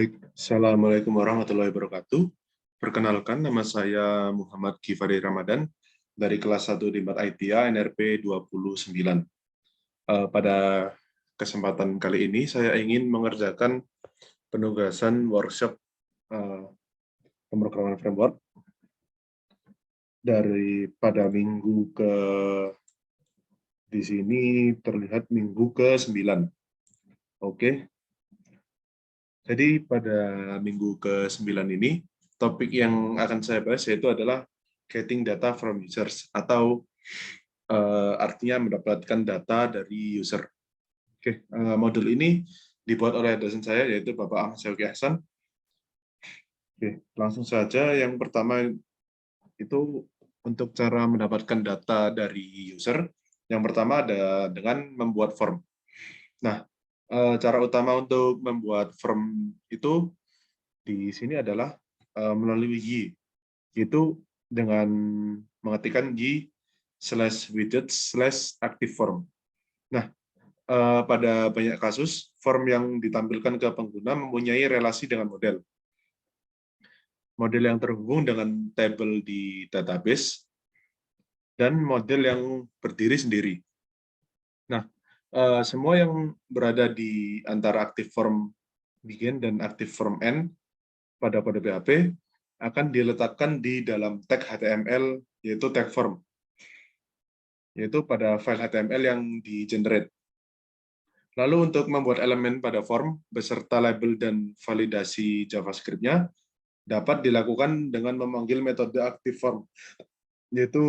Baik, Assalamualaikum warahmatullahi wabarakatuh. Perkenalkan, nama saya Muhammad Gifari Ramadan dari kelas 1 di ITA NRP 29. Pada kesempatan kali ini, saya ingin mengerjakan penugasan workshop pemrograman framework pada minggu ke di sini terlihat minggu ke-9. Oke. Jadi pada minggu ke-9 ini, topik yang akan saya bahas yaitu adalah getting data from users, atau artinya mendapatkan data dari user. Oke, modul ini dibuat oleh dosen saya, yaitu Bapak Ahmad Syauki Hasan. Oke, langsung saja. Yang pertama itu untuk cara mendapatkan data dari user. Yang pertama ada dengan membuat form. Nah, cara utama untuk membuat form itu di sini adalah melalui Y, yaitu dengan mengetikkan y/widgets/activeform. Nah, pada banyak kasus, form yang ditampilkan ke pengguna mempunyai relasi dengan model. Model yang terhubung dengan tabel di database, dan model yang berdiri sendiri. Nah, semua yang berada di antara activeform begin dan activeform end pada kode PHP akan diletakkan di dalam tag HTML, yaitu tag form, yaitu pada file HTML yang di-generate. Lalu untuk membuat elemen pada form beserta label dan validasi JavaScript-nya dapat dilakukan dengan memanggil metode activeform, yaitu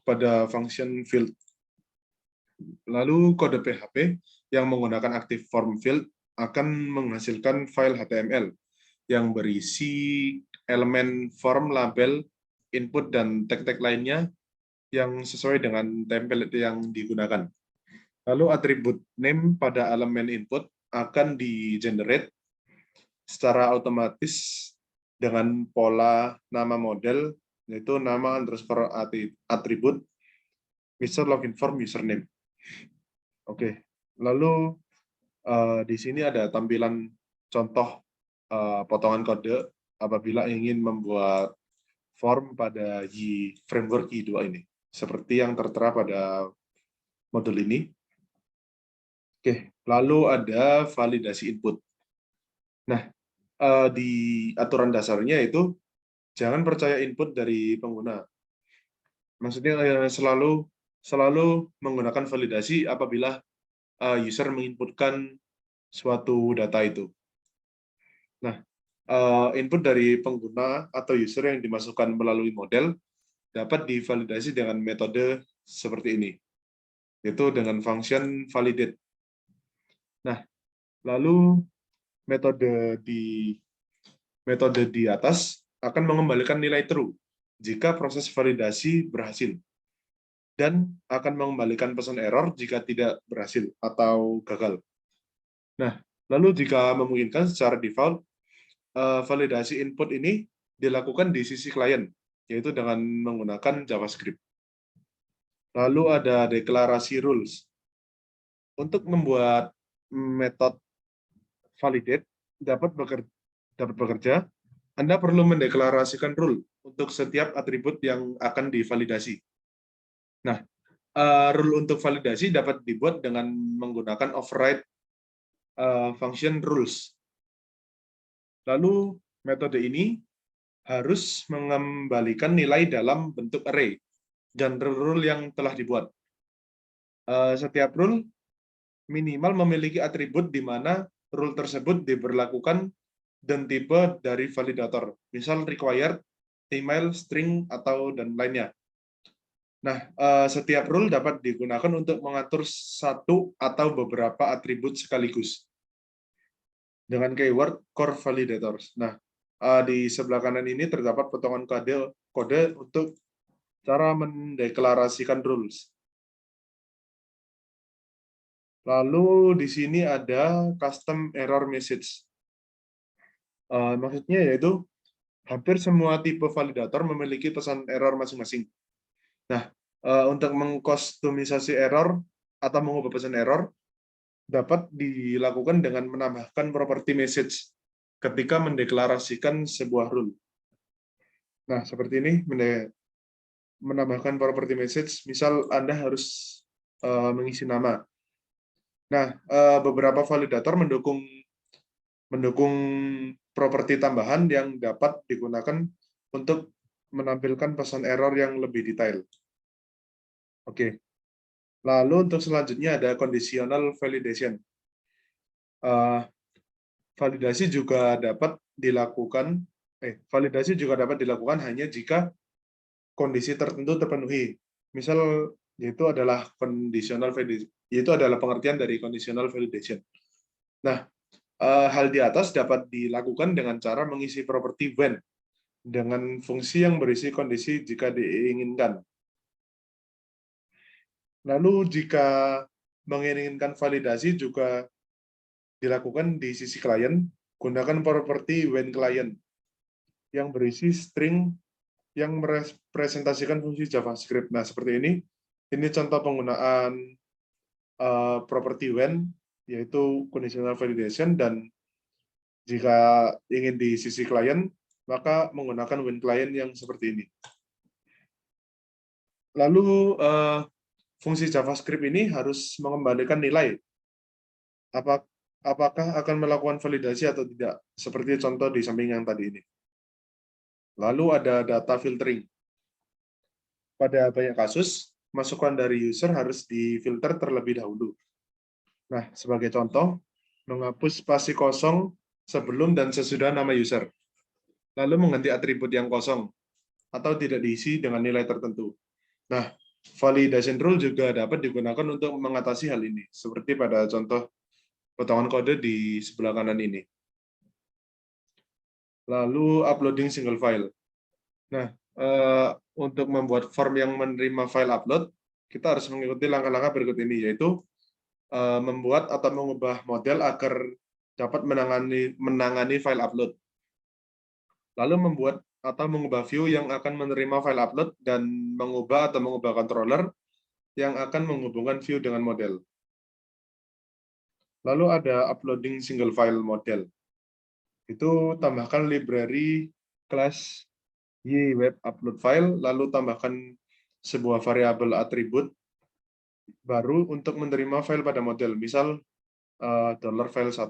pada function field. Lalu kode PHP yang menggunakan activeform field akan menghasilkan file HTML yang berisi elemen form, label, input, dan tag-tag lainnya yang sesuai dengan template yang digunakan. Lalu atribut name pada elemen input akan di-generate secara otomatis dengan pola nama model, yaitu nama underscore atribut user login form username. Oke, lalu di sini ada tampilan contoh potongan kode apabila ingin membuat form pada framework Y2 ini, seperti yang tertera pada modul ini. Oke, lalu ada validasi input. Nah, di aturan dasarnya itu jangan percaya input dari pengguna. Maksudnya selalu menggunakan validasi apabila user menginputkan suatu data itu. Nah, input dari pengguna atau user yang dimasukkan melalui model dapat divalidasi dengan metode seperti ini, yaitu dengan function validate. Nah, lalu metode di atas akan mengembalikan nilai true jika proses validasi berhasil, dan akan mengembalikan pesan error jika tidak berhasil atau gagal. Nah, lalu jika memungkinkan secara default, validasi input ini dilakukan di sisi klien, yaitu dengan menggunakan JavaScript. Lalu ada deklarasi rules. Untuk membuat metode validate dapat bekerja, Anda perlu mendeklarasikan rule untuk setiap atribut yang akan divalidasi. Nah, rule untuk validasi dapat dibuat dengan menggunakan override function rules. Lalu metode ini harus mengembalikan nilai dalam bentuk array dan rule yang telah dibuat. Setiap rule minimal memiliki atribut di mana rule tersebut diberlakukan dan tipe dari validator, misal required, email, string, atau dan lainnya. Nah, setiap rule dapat digunakan untuk mengatur satu atau beberapa atribut sekaligus dengan keyword core validators. Nah, di sebelah kanan ini terdapat potongan kode untuk cara mendeklarasikan rules. Lalu di sini ada custom error message. Maksudnya yaitu hampir semua tipe validator memiliki pesan error masing-masing. Nah, untuk mengkustomisasi error atau mengubah pesan error dapat dilakukan dengan menambahkan properti message ketika mendeklarasikan sebuah rule. Nah, seperti ini, menambahkan property message, misal Anda harus mengisi nama. Nah, beberapa validator mendukung properti tambahan yang dapat digunakan untuk menampilkan pesan error yang lebih detail. Oke. Lalu untuk selanjutnya ada conditional validation. Validasi juga dapat dilakukan hanya jika kondisi tertentu terpenuhi. Misal yaitu adalah pengertian dari conditional validation. Nah, hal di atas dapat dilakukan dengan cara mengisi properti when dengan fungsi yang berisi kondisi jika diinginkan. Lalu jika menginginkan validasi juga dilakukan di sisi klien, gunakan properti when client yang berisi string yang merepresentasikan fungsi JavaScript. Nah, seperti ini contoh penggunaan properti when, yaitu conditional validation, dan jika ingin di sisi klien, maka menggunakan when client yang seperti ini. Lalu, fungsi JavaScript ini harus mengembalikan nilai. Apakah akan melakukan validasi atau tidak, seperti contoh di samping yang tadi ini. Lalu ada data filtering. Pada banyak kasus, masukan dari user harus difilter terlebih dahulu. Nah, sebagai contoh, menghapus spasi kosong sebelum dan sesudah nama user, lalu mengganti atribut yang kosong, atau tidak diisi dengan nilai tertentu. Nah, validation rule juga dapat digunakan untuk mengatasi hal ini, seperti pada contoh potongan kode di sebelah kanan ini. Lalu uploading single file. Nah, untuk membuat form yang menerima file upload, kita harus mengikuti langkah-langkah berikut ini, yaitu membuat atau mengubah model agar dapat menangani file upload. Lalu membuat atau mengubah view yang akan menerima file upload, dan mengubah atau mengubah controller yang akan menghubungkan view dengan model. Lalu ada uploading single file model. Itu tambahkan library class web upload file, lalu tambahkan sebuah variabel atribut baru untuk menerima file pada model, misal $file1.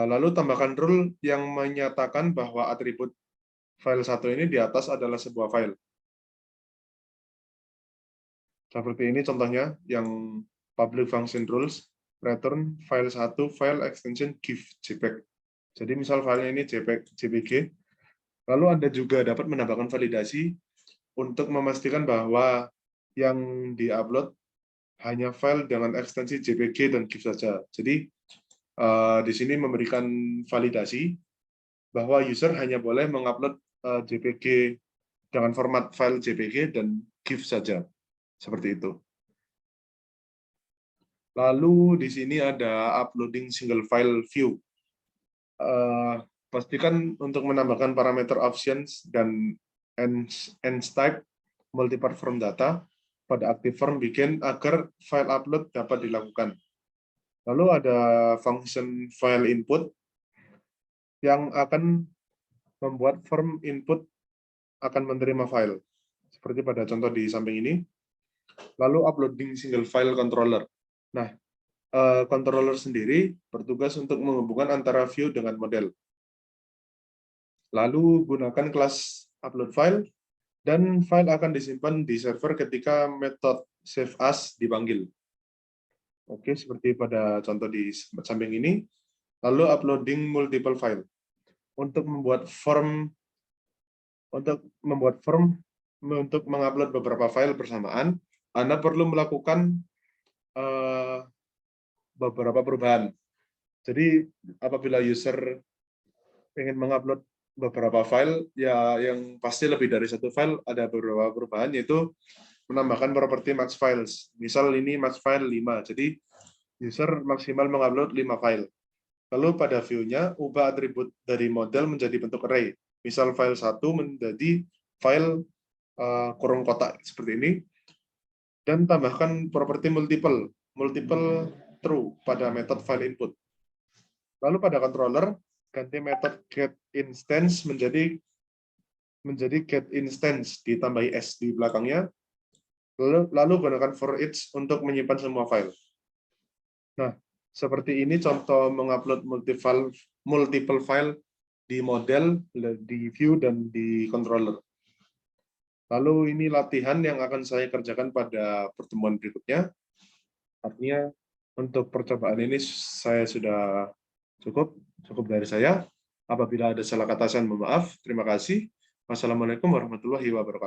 Lalu tambahkan rule yang menyatakan bahwa atribut file1 ini di atas adalah sebuah file. Seperti ini contohnya, yang public function rules, return file1 file extension GIF JPEG. Jadi misal filenya ini JPG. Lalu Anda juga dapat menambahkan validasi untuk memastikan bahwa yang diupload hanya file dengan ekstensi JPG dan GIF saja. Jadi di sini memberikan validasi bahwa user hanya boleh mengupload JPG dengan format file JPG dan GIF saja. Seperti itu. Lalu di sini ada uploading single file view. Pastikan untuk menambahkan parameter options dan ends type multi-part form data pada active form begin agar file upload dapat dilakukan. Lalu ada function file input yang akan membuat form input akan menerima file, seperti pada contoh di samping ini. Lalu uploading single file controller. Nah, controller sendiri bertugas untuk menghubungkan antara view dengan model. Lalu gunakan kelas upload file, dan file akan disimpan di server ketika metode save as dipanggil. Oke, seperti pada contoh di samping ini. Lalu uploading multiple file. Untuk membuat form untuk mengupload beberapa file bersamaan, Anda perlu melakukan beberapa perubahan. Jadi apabila user ingin mengupload beberapa file, ya yang pasti lebih dari satu file, ada beberapa perubahan, yaitu menambahkan properti max files. Misal ini max file 5, jadi user maksimal mengupload 5 file. Lalu pada view-nya, ubah atribut dari model menjadi bentuk array. Misal file 1 menjadi file kurung kotak seperti ini, dan tambahkan properti multiple true pada metode file input. Lalu pada controller, ganti metode getInstance menjadi getInstance, ditambahi S di belakangnya, lalu gunakan for each untuk menyimpan semua file. Nah, seperti ini contoh mengupload multiple file di model, di view, dan di controller. Lalu ini latihan yang akan saya kerjakan pada pertemuan berikutnya. Artinya untuk percobaan ini saya sudah cukup dari saya. Apabila ada salah kata saya mohon maaf. Terima kasih. Wassalamualaikum warahmatullahi wabarakatuh.